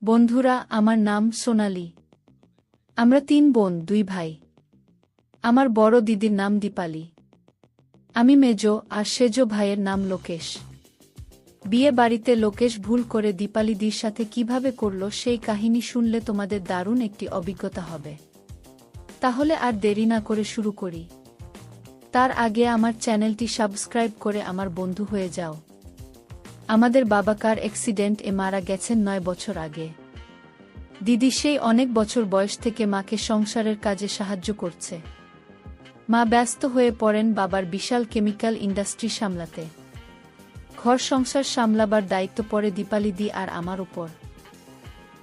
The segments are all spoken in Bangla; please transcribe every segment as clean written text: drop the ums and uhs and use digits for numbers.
বন্ধুরা, আমার নাম সোনালি। আমরা ৩ বোন, ২ ভাই। আমার বড় দিদির নাম দীপালি। আমি মেজো, আর সেজো ভাইয়ের নাম লোকেশ। বিয়ে বাড়িতে লোকেশ ভুল করে দীপালিদির সাথে কিভাবে করল সেই কাহিনী শুনলে তোমাদের দারুণ একটি অভিজ্ঞতা হবে। তাহলে আর দেরি না করে শুরু করি। তার আগে আমার চ্যানেলটি সাবস্ক্রাইব করে আমার বন্ধু হয়ে যাও। আমাদের বাবা কার অ্যাক্সিডেন্টে মারা গেছেন ৯ বছর আগে। দিদি সেই অনেক বছর বয়স থেকে মাকে সংসারের কাজে সাহায্য করছে। মা ব্যস্ত হয়ে পড়েন বাবার বিশাল কেমিক্যাল ইন্ডাস্ট্রি সামলাতে। ঘর সংসার সামলাবার দায়িত্ব পড়ে দীপালিদি আর আমার উপর।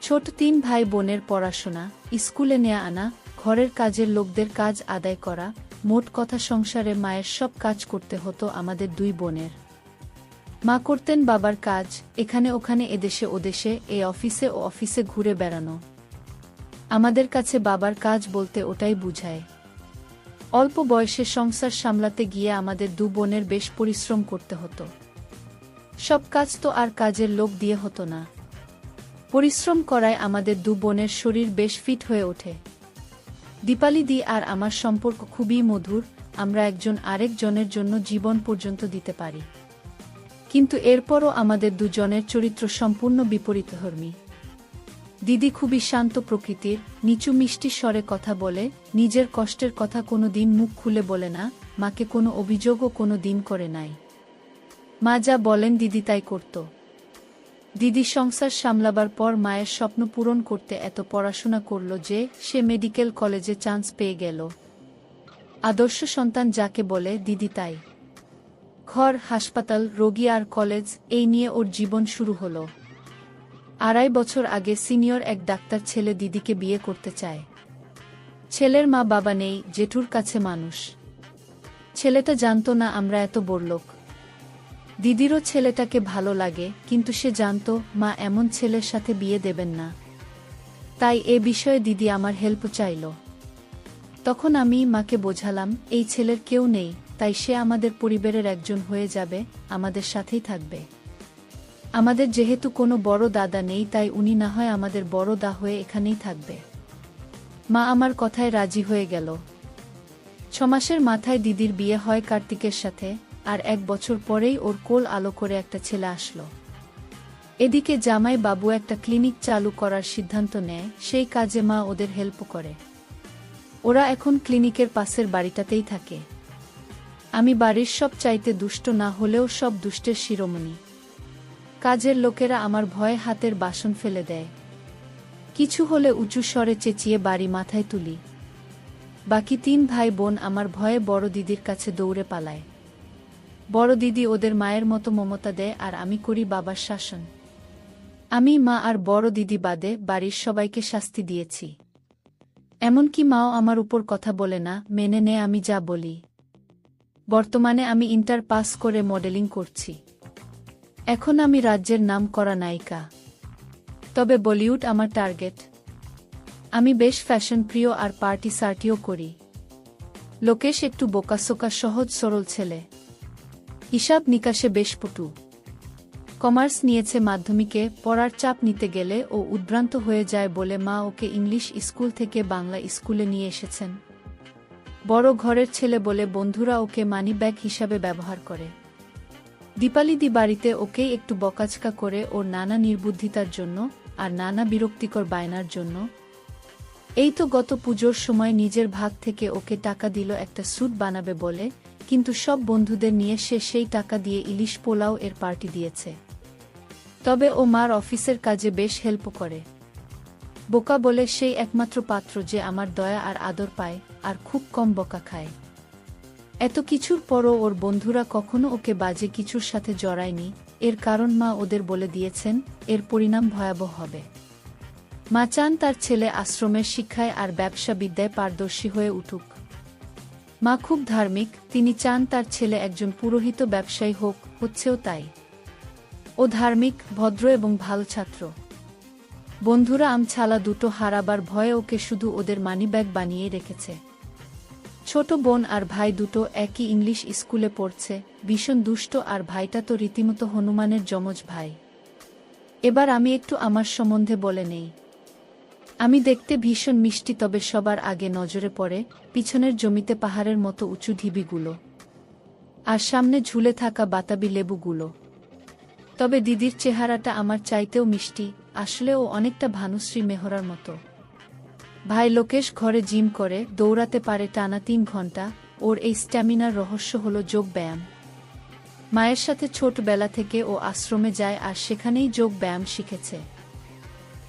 ছোট ৩ ভাই বোনের পড়াশোনা, স্কুলে নেয়া আনা, ঘরের কাজের লোকদের কাজ আদায় করা, মোট কথা সংসারে মায়ের সব কাজ করতে হতো আমাদের ২ বোনের। মা করতেন বাবার কাজ, এখানে ওখানে, এদেশে ওদেশে, এই অফিসে ও অফিসে ঘুরে বেড়ানো। আমাদের কাছে বাবার কাজ বলতে ওটাই বুঝায়। অল্প বয়সে সংসার সামলাতে গিয়ে আমাদের ২ বোনের বেশ পরিশ্রম করতে হতো। সব কাজ তো আর কাজের লোক দিয়ে হতো না। পরিশ্রম করায় আমাদের ২ বোনের শরীর বেশ ফিট হয়ে ওঠে। দীপালিদি আর আমার সম্পর্ক খুবই মধুর, আমরা একজন আরেকজনের জন্য জীবন পর্যন্ত দিতে পারি। কিন্তু এরপরও আমাদের দুজনের চরিত্র সম্পূর্ণ বিপরীতধর্মী। দিদি খুবই শান্ত প্রকৃতির, নিচু মিষ্টি স্বরে কথা বলে, নিজের কষ্টের কথা কোনো দিন মুখ খুলে বলে না, মাকে কোনো অভিযোগও কোনো দিন করে নাই। মা যা বলেন দিদি তাই করত। দিদি সংসার সামলাবার পর মায়ের স্বপ্ন পূরণ করতে এত পড়াশোনা করল যে সে মেডিকেল কলেজে চান্স পেয়ে গেল। আদর্শ সন্তান যাকে বলে দিদি তাই। ঘর, হাসপাতাল, রোগী আর কলেজ, এই নিয়ে ওর জীবন শুরু হলো। ২.৫ বছর আগে সিনিয়র এক ডাক্তার ছেলে দিদিকে বিয়ে করতে চায়। ছেলের মা বাবা নেই, জেঠুর কাছে মানুষ। ছেলেটা জানত না আমরা এত বড়লোক। দিদিরও ছেলেটাকে ভালো লাগে, কিন্তু সে জানত মা এমন ছেলের সাথে বিয়ে দেবেন না। তাই এ বিষয়ে দিদি আমার হেল্প চাইল। তখন আমি মাকে বোঝালাম এই ছেলের কেউ নেই, তাই সে আমাদের পরিবারের একজন হয়ে যাবে, আমাদের সাথেই থাকবে। আমাদের যেহেতু কোনো বড় দাদা নেই, তাই উনি না হয় আমাদের বড় দা হয়ে এখানেই থাকবে। মা আমার কথায় রাজি হয়ে গেল। ৬ মাসের মাথায় দিদির বিয়ে হয় কার্তিকের সাথে, আর ১ বছর পরেই ওর কোল আলো করে একটা ছেলে আসলো। এদিকে জামাই বাবু একটা ক্লিনিক চালু করার সিদ্ধান্ত নেয়, সেই কাজে মা ওদের হেল্প করে। ওরা এখন ক্লিনিকের পাশের বাড়িটাতেই থাকে। আমি বাড়ির সব চাইতে দুষ্ট না হলেও সব দুষ্টের শিরোমণি। কাজের লোকেরা আমার ভয়ে হাতের বাসন ফেলে দেয়। কিছু হলে উঁচু স্বরে চেঁচিয়ে বাড়ি মাথায় তুলি। বাকি ৩ ভাই বোন আমার ভয়ে বড় দিদির কাছে দৌড়ে পালায়। বড় দিদি ওদের মায়ের মতো মমতা দেয়, আর আমি করি বাবার শাসন। আমি, মা আর বড় দিদি বাদে বাড়ির সবাইকে শাস্তি দিয়েছি। এমনকি মাও আমার উপর কথা বলে না, মেনে নেয় আমি যা বলি। বর্তমানে আমি ইন্টার পাস করে মডেলিং করছি। এখন আমি রাজ্যের নাম করা নায়িকা। তবে বলিউড আমার টার্গেট। আমি বেশ ফ্যাশন প্রিয় আর পার্টি সার্টিও করি। লোকেশ একটু বোকাসোকা, সহজ সরল ছেলে। হিসাব নিকাশে বেশ পটু। কমার্স নিয়েছে, মাধ্যমিকে পড়ার চাপ নিতে গেলে ও উদ্ভ্রান্ত হয়ে যায় বলে মা ওকে ইংলিশ স্কুল থেকে বাংলা স্কুলে নিয়ে এসেছেন। বড় ঘরের ছেলে বলে বন্ধুরা ওকে মানি ব্যাগ হিসাবে ব্যবহার করে। দীপালিদি বাড়িতে ওকেই একটু বকাঝকা করে ওর নানা নির্বুদ্ধিতার জন্য আর নানা বিরক্তিকর বায়নার জন্য। এই তো গত পুজোর সময় নিজের ভাগ থেকে ওকে টাকা দিল একটা স্যুট বানাবে বলে, কিন্তু সব বন্ধুদের নিয়ে সে সেই টাকা দিয়ে ইলিশ পোলাও এর পার্টি দিয়েছে। তবে ও মার অফিসের কাজে বেশ হেল্প করে। বোকা বলে সেই একমাত্র পাত্র যে আমার দয়া আর আদর পায়, আর খুব কম বকা খায়। এত কিছুর পরও ওর বন্ধুরা কখনো ওকে বাজে কিছুর সাথে জড়ায়নি, এর কারণ মা ওদের বলে দিয়েছেন এর পরিণাম ভয়াবহ হবে। মা চান তার ছেলে আশ্রমের শিক্ষায় আর ব্যবসা বিদ্যায় পারদর্শী হয়ে উঠুক। মা খুব ধার্মিক, তিনি চান তার ছেলে একজন পুরোহিত ব্যবসায়ী হোক, হচ্ছেও তাই। ও ধার্মিক, ভদ্র এবং ভালো ছাত্র। বন্ধুরা আমছালা দুটো হারাবার ভয়ে ওকে শুধু ওদের মানিব্যাগ বানিয়ে রেখেছে। ছোট বোন আর ভাই দুটো একই ইংলিশ স্কুলে পড়ছে, ভীষণ দুষ্ট, আর ভাইটা তো রীতিমতো হনুমানের যমজ ভাই। এবার আমি একটু আমার সম্বন্ধে বলে নেই। আমি দেখতে ভীষণ মিষ্টি, তবে সবার আগে নজরে পড়ে পিছনের জমিতে পাহাড়ের মতো উঁচু ঢিবিগুলো, আর সামনে ঝুলে থাকা বাতাবি লেবুগুলো। তবে দিদির চেহারাটা আমার চাইতেও মিষ্টি, আসলে ও অনেকটা ভানুশ্রী মেহরার মতো। ভাই লোকেশ ঘরে জিম করে, দৌড়াতে পারে টানা 3 ঘন্টা। ওর এই স্ট্যামিনার রহস্য হলো যোগ ব্যায়াম। মায়ের সাথে ছোটবেলা থেকে ও আশ্রমে যায় আর সেখানেই যোগ ব্যায়াম শিখেছে।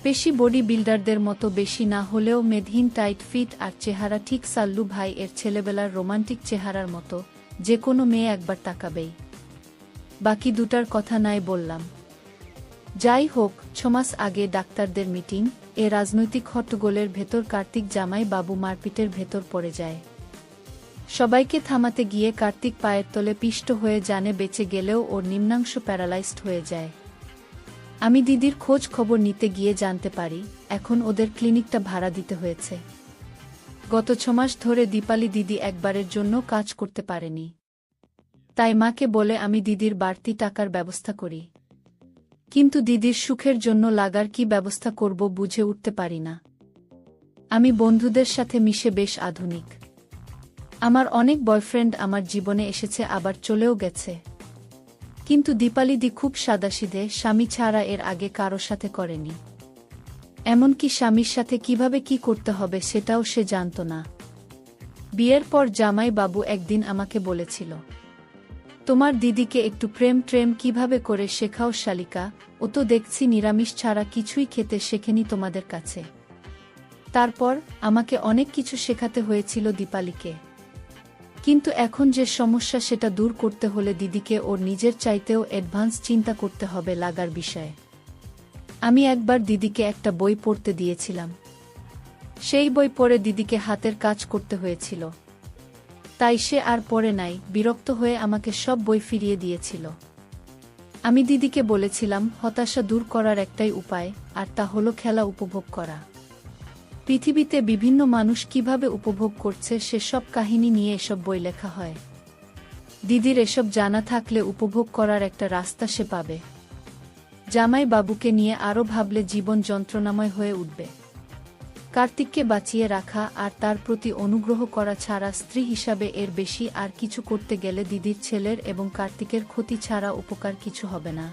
পেশি বডি বিল্ডারদের মতো বেশি না হলেও মেদহীন টাইট ফিট, আর চেহারা ঠিক সাল্লু ভাই এর ছেলেবেলার রোমান্টিক চেহারার মতো, যে কোনো মেয়ে একবার তাকাবেই। বাকি দুটার কথা নাই বললাম। যাই হোক, 6 মাস আগে ডাক্তারদের মিটিং, রাজনৈতিক হট্টগোলের ভেতর কার্তিক জামাই বাবু মারপিটের ভেতর পড়ে যায়। সবাইকে থামাতে গিয়ে কার্তিক পায়ের তলে পিষ্ট হয়ে জানে বেঁচে গেলেও ওর নিম্নাংশ প্যারালাইজড হয়ে যায়। আমি দিদির খোঁজ খবর নিতে গিয়ে জানতে পারি এখন ওদের ক্লিনিকটা ভাড়া দিতে হয়েছে। গত 6 মাস ধরে দীপালি দিদি একবারের জন্য কাজ করতে পারেনি। তাই মাকে বলে আমি দিদির বাড়তি টাকার ব্যবস্থা করি। কিন্তু দিদির সুখের জন্য লাগার কি ব্যবস্থা করব বুঝে উঠতে পারি না। আমি বন্ধুদের সাথে মিশে বেশ আধুনিক। আমার অনেক বয়ফ্রেন্ড আমার জীবনে এসেছে, আবার চলেও গেছে। কিন্তু দীপালি দি খুব সাদাসিধে, স্বামী ছাড়া এর আগে কারো সাথে করেনি। এমনকি স্বামীর সাথে কিভাবে কি করতে হবে সেটাও সে জানত না। বিয়ের পর জামাই বাবু একদিন আমাকে বলেছিল, তোমার দিদিকে একটু প্রেম ট্রেম কিভাবে করে শেখাও শালিকা, ও তো দেখছি নিরামিষ ছাড়া কিছুই খেতে শেখেনি তোমাদের কাছে। তারপর আমাকে অনেক কিছু শেখাতে হয়েছিল দীপালিকে। কিন্তু এখন যে সমস্যা সেটা দূর করতে হলে দিদিকে ওর নিজের চাইতেও অ্যাডভান্স চিন্তা করতে হবে লাগার বিষয়ে। আমি একবার দিদিকে একটা বই পড়তে দিয়েছিলাম। সেই বই পড়ে দিদিকে হাতের কাজ করতে হয়েছিল। তাই সে আর পড়ে নাই, বিরক্ত হয়ে আমাকে সব বই ফিরিয়ে দিয়েছিল। আমি দিদিকে বলেছিলাম হতাশা দূর করার একটাই উপায়, আর তা হলো খেলা উপভোগ করা। পৃথিবীতে বিভিন্ন মানুষ কিভাবে উপভোগ করছে সেসব কাহিনী নিয়ে এসব বই লেখা হয়। দিদির এসব জানা থাকলে উপভোগ করার একটা রাস্তা সে পাবে। জামাই বাবুকে নিয়ে আরও ভাবলে জীবন যন্ত্রণাময় হয়ে উঠবে। কার্তিককে বাঁচিয়ে রাখা আর তার প্রতি অনুগ্রহ করা ছাড়া স্ত্রী হিসাবে এর বেশি আর কিছু করতে গেলে দিদির ছেলের এবং কার্তিকের ক্ষতি ছাড়া উপকার কিছু হবে না।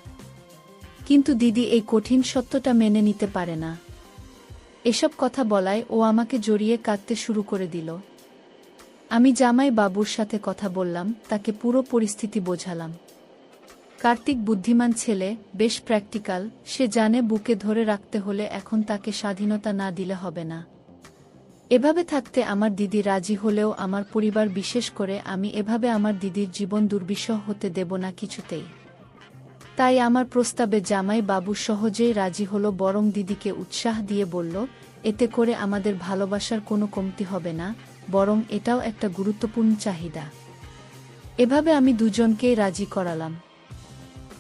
কিন্তু দিদি এই কঠিন সত্যটা মেনে নিতে পারে না। এসব কথা বলায় ও আমাকে জড়িয়ে কাঁদতে শুরু করে দিল। আমি জামাই বাবুর সাথে কথা বললাম, তাকে পুরো পরিস্থিতি বোঝালাম। কার্তিক বুদ্ধিমান ছেলে, বেশ প্র্যাকটিক্যাল, সে জানে বুকে ধরে রাখতে হলে এখন তাকে স্বাধীনতা না দিলে হবে না। এভাবে থাকতে আমার দিদি রাজি হলেও আমার পরিবার, বিশেষ করে আমি, এভাবে আমার দিদির জীবন দুর্বিষহ হতে দেব না কিছুতেই। তাই আমার প্রস্তাবে জামাই বাবু সহজেই রাজি হলো, বরং দিদিকে উৎসাহ দিয়ে বলল, এতে করে আমাদের ভালোবাসার কোনো কমতি হবে না, বরং এটাও একটা গুরুত্বপূর্ণ চাহিদা। এভাবে আমি দুজনকেই রাজি করালাম।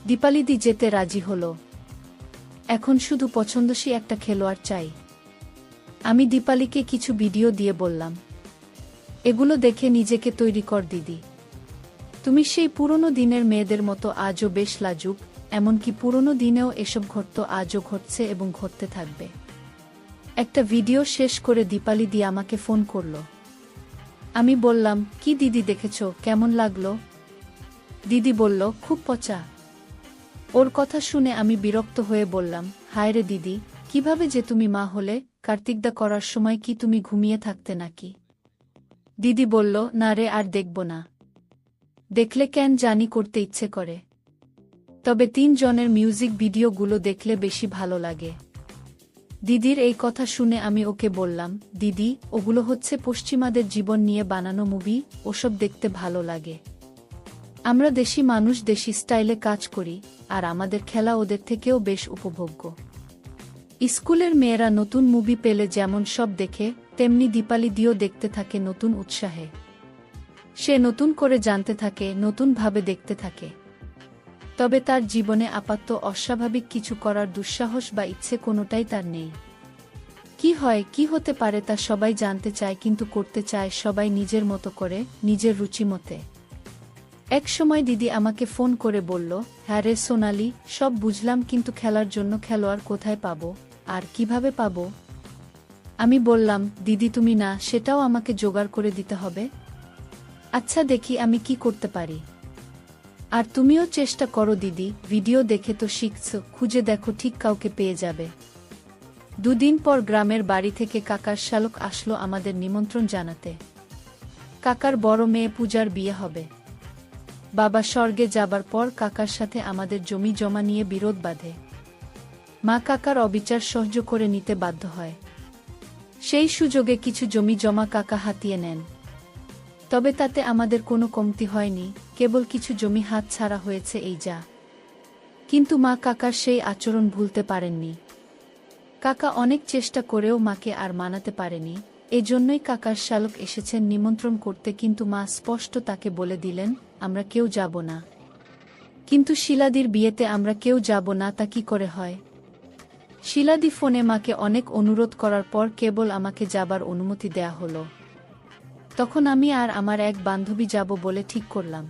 দীপালিদি যেতে রাজি হলো। এখন শুধু পছন্দসই একটা খেলোয়াড় চাই। আমি দীপালিকে কিছু ভিডিও দিয়ে বললাম, এগুলো দেখে নিজেকে তৈরি কর দিদি। তুমি সেই পুরনো দিনের মেয়েদের মতো আজও বেশ লাজুক, এমনকি পুরনো দিনেও এসব ঘটত, আজও ঘটছে এবং ঘটতে থাকবে। একটা ভিডিও শেষ করে দীপালি দি আমাকে ফোন করল। আমি বললাম, কি দিদি দেখেছো, কেমন লাগলো? দিদি বলল, খুব পচা। ওর কথা শুনে আমি বিরক্ত হয়ে বললাম, হায় রে দিদি, কিভাবে যে তুমি মা হলে? কার্তিকদা করার সময় কি তুমি ঘুমিয়ে থাকতে নাকি? দিদি বলল, না রে, আর দেখব না। দেখলে কেন জানি করতে ইচ্ছে করে। তবে 3 জনের মিউজিক ভিডিওগুলো দেখলে বেশি ভালো লাগে। দিদির এই কথা শুনে আমি ওকে বললাম, দিদি, ওগুলো হচ্ছে পশ্চিমাদের জীবন নিয়ে বানানো মুভি, ওসব দেখতে ভালো লাগে। আমরা দেশি মানুষ দেশি স্টাইলে কাজ করি, আর আমাদের খেলা ওদের থেকেও বেশ উপভোগ্য। স্কুলের মেয়েরা নতুন মুভি পেলে যেমন সব দেখে, তেমনি দীপালি দিও দেখতে থাকে নতুন উৎসাহে। সে নতুন করে জানতে থাকে, নতুনভাবে দেখতে থাকে। তবে তার জীবনে আপাতত অস্বাভাবিক কিছু করার দুঃসাহস বা ইচ্ছে কোনোটাই তার নেই। কি হয়, কি হতে পারে তা সবাই জানতে চায়, কিন্তু করতে চায় সবাই নিজের মতো করে, নিজের রুচি মতে। এক সময় দিদি আমাকে ফোন করে বলল, হ্যাঁ রে সোনালি, সব বুঝলাম, কিন্তু খেলার জন্য খেলোয়াড় কোথায় পাবো আর কিভাবে পাবো? আমি বললাম, দিদি তুমি না, সেটাও আমাকে জোগাড় করে দিতে হবে। আচ্ছা দেখি আমি কি করতে পারি। আর তুমিও চেষ্টা করো দিদি, ভিডিও দেখে তো শিখছো, খুঁজে দেখো, ঠিক কাউকে পেয়ে যাবে। দুদিন পর গ্রামের বাড়ি থেকে কাকার শালক আসলো আমাদের নিমন্ত্রণ জানাতে। কাকার বড় মেয়ে পূজার বিয়ে হবে। বাবা স্বর্গে যাবার পর কাকার সাথে আমাদের জমি জমা নিয়ে বিরোধ বাঁধে। মা কাকার অবিচার সহ্য করে নিতে বাধ্য হয়। সেই সুযোগে কিছু জমি জমা কাকা হাতিয়ে নেন। তবে তাতে আমাদের কোনো কমতি হয়নি, কেবল কিছু জমি হাত ছাড়া হয়েছে এই যা। কিন্তু মা কাকার সেই আচরণ ভুলতে পারেননি। কাকা অনেক চেষ্টা করেও মাকে আর মানাতে পারেনি। এজন্যই কাকার শালক এসেছেন নিমন্ত্রণ করতে, কিন্তু মা স্পষ্ট তাকে বলে দিলেন, আমরা কেউ যাব না। কিন্তু শিলাদির বিয়েতে আমরা কেউ যাব না, তা কি করে হয়? শিলাদি ফোনে মাকে অনেক অনুরোধ করার পর কেবল আমাকে যাবার অনুমতি দেয়া হলো। তখন আমি আর আমার এক বান্ধবী যাব বলে ঠিক করলাম।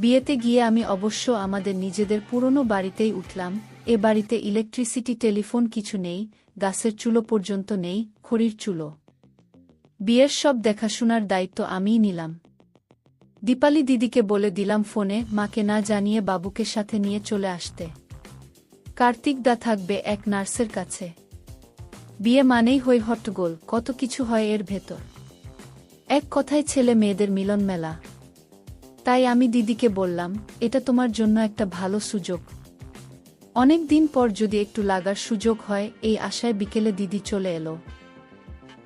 বিয়েতে গিয়ে আমি অবশ্য আমাদের নিজেদের পুরনো বাড়িতেই উঠলাম। এ বাড়িতে ইলেকট্রিসিটি, টেলিফোন কিছু নেই, গাছের চুলো পর্যন্ত নেই, খড়ির চুলো। বিয়ের সব দেখাশোনার দায়িত্ব আমিই নিলাম। দীপালি দিদিকে বলে দিলাম ফোনে মাকে না জানিয়ে বাবুকে সাথে নিয়ে চলে আসতে। কার্তিক দা থাকবে এক নার্সের কাছে। বিয়ে মানেই হই হট্টগোল, কত কিছু হয় এর ভেতর। এক কথায় ছেলে মেয়েদের মিলন মেলা। তাই আমি দিদিকে বললাম, এটা তোমার জন্য একটা ভালো সুযোগ। অনেক দিন পর যদি একটু লাগার সুযোগ হয়, এই আশায় বিকেলে দিদি চলে এলো।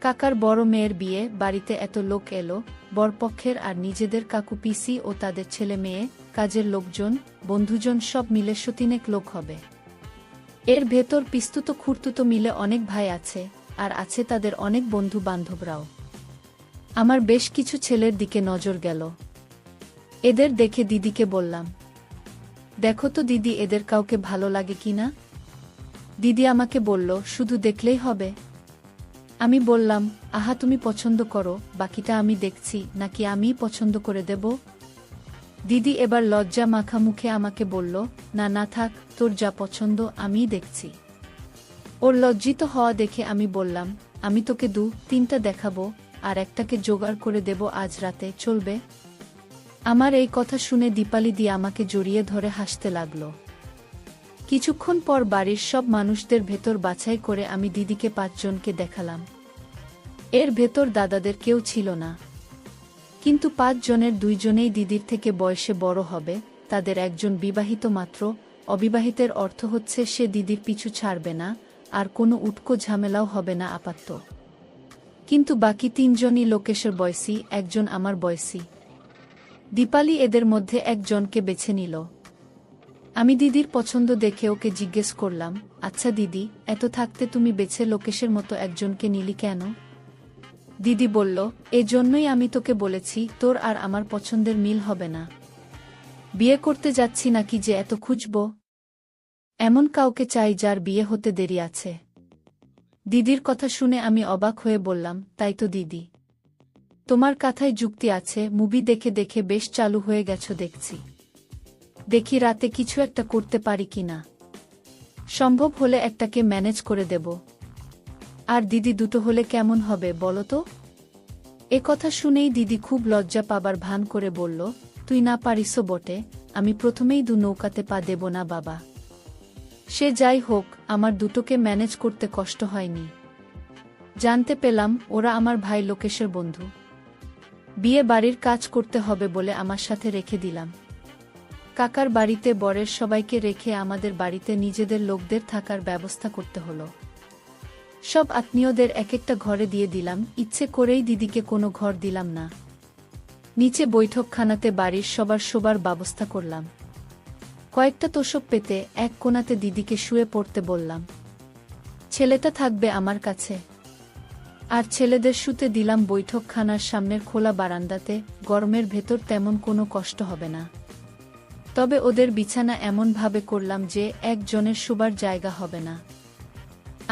কাকার বড় মেয়ের বিয়ে, বাড়িতে এত লোক এলো, বরপক্ষের আর নিজেদের কাকু পিসি ও তাদের ছেলে মেয়ে, কাজের লোকজন, বন্ধুজন, সব মিলে 100-3 লোক হবে। এর ভেতর পিস্তুতো খুঁড়তুতো মিলে অনেক ভাই আছে, আর আছে তাদের অনেক বন্ধু বান্ধবরাও। আমার বেশ কিছু ছেলের দিকে নজর গেল। এদের দেখে দিদিকে বললাম, দেখো তো দিদি, এদের কাউকে ভালো লাগে কিনা। দিদি আমাকে বলল, শুধু দেখলেই হবে? আমি বললাম, আহা তুমি পছন্দ করো, বাকিটা আমি দেখছি, নাকি আমিই পছন্দ করে দেব? দিদি এবার লজ্জা মাখা মুখে আমাকে বলল, না না থাক, তোর যা পছন্দ আমিই দেখছি। ওর লজ্জিত হওয়া দেখে আমি বললাম, আমি তোকে 2-3টা দেখাবো, আর একটাকে জোগাড় করে দেব আজ রাতে, চলবে? আমার এই কথা শুনে দীপালি দি আমাকে জড়িয়ে ধরে হাসতে লাগল। কিছুক্ষণ পর বাড়ির সব মানুষদের ভেতর বাছাই করে আমি দিদিকে 5 জনকে দেখালাম। এর ভেতর দাদাদের কেউ ছিল না। কিন্তু 5 জনের 2 জনেই দিদির থেকে বয়সে বড় হবে, তাদের একজন বিবাহিত মাত্র। অবিবাহিতের অর্থ হচ্ছে সে দিদির পিছু ছাড়বে না, আর কোনো উটকো ঝামেলাও হবে না আপাতত। কিন্তু বাকি 3 জনই লোকেশের বয়সী, একজন আমার বয়সী। দীপালি এদের মধ্যে একজনকে বেছে নিল। আমি দিদির পছন্দ দেখে ওকে জিজ্ঞেস করলাম, আচ্ছা দিদি, এত থাকতে তুমি বেছে লোকেশের মতো একজনকে নিলি কেন? দিদি বলল, এজন্যই আমি তোকে বলেছি, তোর আর আমার পছন্দের মিল হবে না। বিয়ে করতে যাচ্ছি নাকি যে এত খুঁজব? এমন কাউকে চাই যার বিয়ে হতে দেরি আছে। দিদির কথা শুনে আমি অবাক হয়ে বললাম, তাই তো দিদি, তোমার কথায় যুক্তি আছে, মুভি দেখে দেখে বেশ চালু হয়ে গেছো দেখছি। দেখি রাতে কিছু একটা করতে পারি কিনা। সম্ভব হলে একটাকে ম্যানেজ করে দেব। আর দিদি, 2টো হলে কেমন হবে বলো তো? এ কথা শুনেই দিদি খুব লজ্জা পাবার ভান করে বলল, তুই না পারিসও বটে, আমি প্রথমেই 2 নৌকাতে পা দেব না বাবা। সে যাই হোক, আমার 2টোকে ম্যানেজ করতে কষ্ট হয়নি। জানতে পেলাম ওরা আমার ভাই লোকেশের বন্ধু। বিয়ে বাড়ির কাজ করতে হবে বলে আমার সাথে রেখে দিলাম। কাকার বাড়িতে বরের সবাইকে রেখে আমাদের বাড়িতে নিজেদের লোকদের থাকার ব্যবস্থা করতে হলো। সব আত্মীয়দের এক একটা ঘরে দিয়ে দিলাম, ইচ্ছে করেই দিদিকে কোনো ঘর দিলাম না। নিচে বৈঠকখানাতে বাড়ির সবার শোবার ব্যবস্থা করলাম। কয়েকটা তোষক পেতে এক কোণাতে দিদিকে শুয়ে পড়তে বললাম। ছেলেটা থাকবে আমার কাছে। আর ছেলেদের শুতে দিলাম বৈঠকখানার সামনের খোলা বারান্দাতে, গরমের ভেতর তেমন কোনো কষ্ট হবে না। তবে ওদের বিছানা এমনভাবে করলাম যে একজনের শোবার জায়গা হবে না।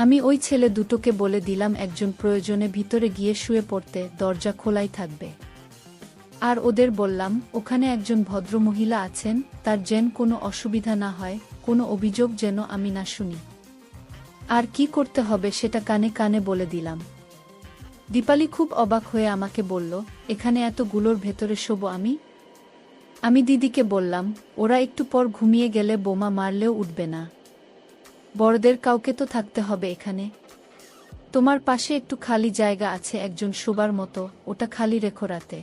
আমি ওই ছেলে 2টোকে বলে দিলাম একজন প্রয়োজনে ভিতরে গিয়ে শুয়ে পড়তে, দরজা খোলাই থাকবে। আর ওদের বললাম ওখানে একজন ভদ্রমহিলা আছেন, তার যেন কোনো অসুবিধা না হয়, কোনো অভিযোগ যেন আমি না শুনি। আর কি করতে হবে সেটা কানে কানে বলে দিলাম। দীপালি খুব অবাক হয়ে আমাকে বলল, এখানে এতগুলোর ভেতরে শোবো আমি? আমি দিদিকে বললাম, ওরা একটু পর ঘুমিয়ে গেলে বোমা মারলেও উঠবে না। বড়দের কাউকে তো থাকতে হবে এখানে। তোমার পাশে একটু খালি জায়গা আছে একজন শোবার মতো, ওটা খালি রেখো রাতে।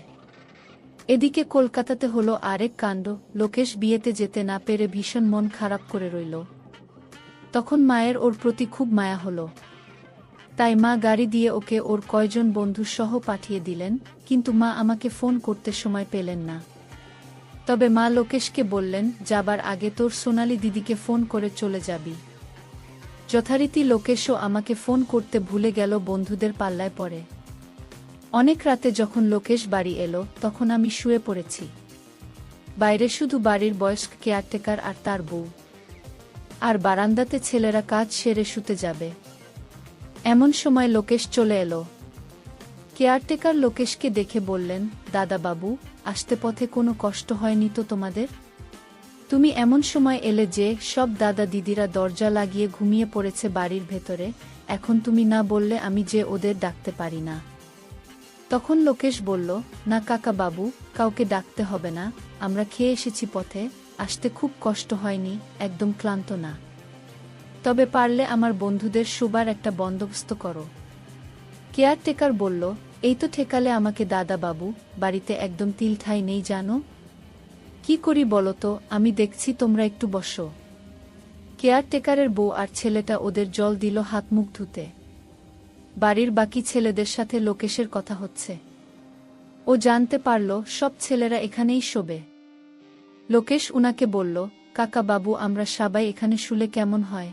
এদিকে কলকাতাতে হলো আরেক কাণ্ড, লোকেশ বিয়েতে যেতে না পেরে ভীষণ মন খারাপ করে রইল। তখন মায়ের ওর প্রতি খুব মায়া হলো। তাই মা গাড়ি দিয়ে ওকে ওর কয়জন বন্ধুর সহ পাঠিয়ে দিলেন, কিন্তু মা আমাকে ফোন করতে সময় পেলেন না। তবে মা লোকেশকে বললেন, যাবার আগে তোর সোনালি দিদিকে ফোন করে চলে যাবি। যথারীতি লোকেশও আমাকে ফোন করতে ভুলে গেল বন্ধুদের পাল্লায় পড়ে। অনেক রাতে যখন লোকেশ বাড়ি এলো তখন আমি শুয়ে পড়েছি। বাইরে শুধু বাড়ির বয়স্ক কেয়ারটেকার আর তার বউ। আর বারান্দাতে ছেলেরা কাজ সেরে শুতে যাবে। এমন সময় লোকেশ চলে এলো। কেয়ারটেকার লোকেশকে দেখে বললেন, দাদাবাবু, আসতে পথে কোনো কষ্ট হয়নি তো তোমাদের? তুমি এমন সময় এলে যে সব দাদা দিদিরা দরজা লাগিয়ে ঘুমিয়ে পড়েছে বাড়ির ভেতরে, এখন তুমি না বললে আমি যে ওদের ডাকতে পারি না। তখন লোকেশ বলল, না কাকা বাবু, কাউকে ডাকতে হবে না, আমরা খেয়ে এসেছি পথে, আসতে খুব কষ্ট হয়নি, একদম ক্লান্ত না। তবে পারলে আমার বন্ধুদের শোবার একটা বন্দোবস্ত করো। কেয়ারটেকার বলল, এই তো ঠেকালে আমাকে দাদাবাবু, বাড়িতে একদম তিল ঠাঁই নেই জানো। কি করি বলো তো, আমি দেখছি তোমরা একটু বসো। কেয়ারটেকারের বউ আর ছেলেটা ওদের জল দিল হাত মুখ ধুতে। বাড়ির বাকি ছেলেদের সাথে লোকেশের কথা হচ্ছে। ও জানতে পারল সব ছেলেরা এখানেই শোবে। লোকেশ উনাকে বলল, কাকা বাবু, আমরা সবাই এখানে শুলে কেমন হয়?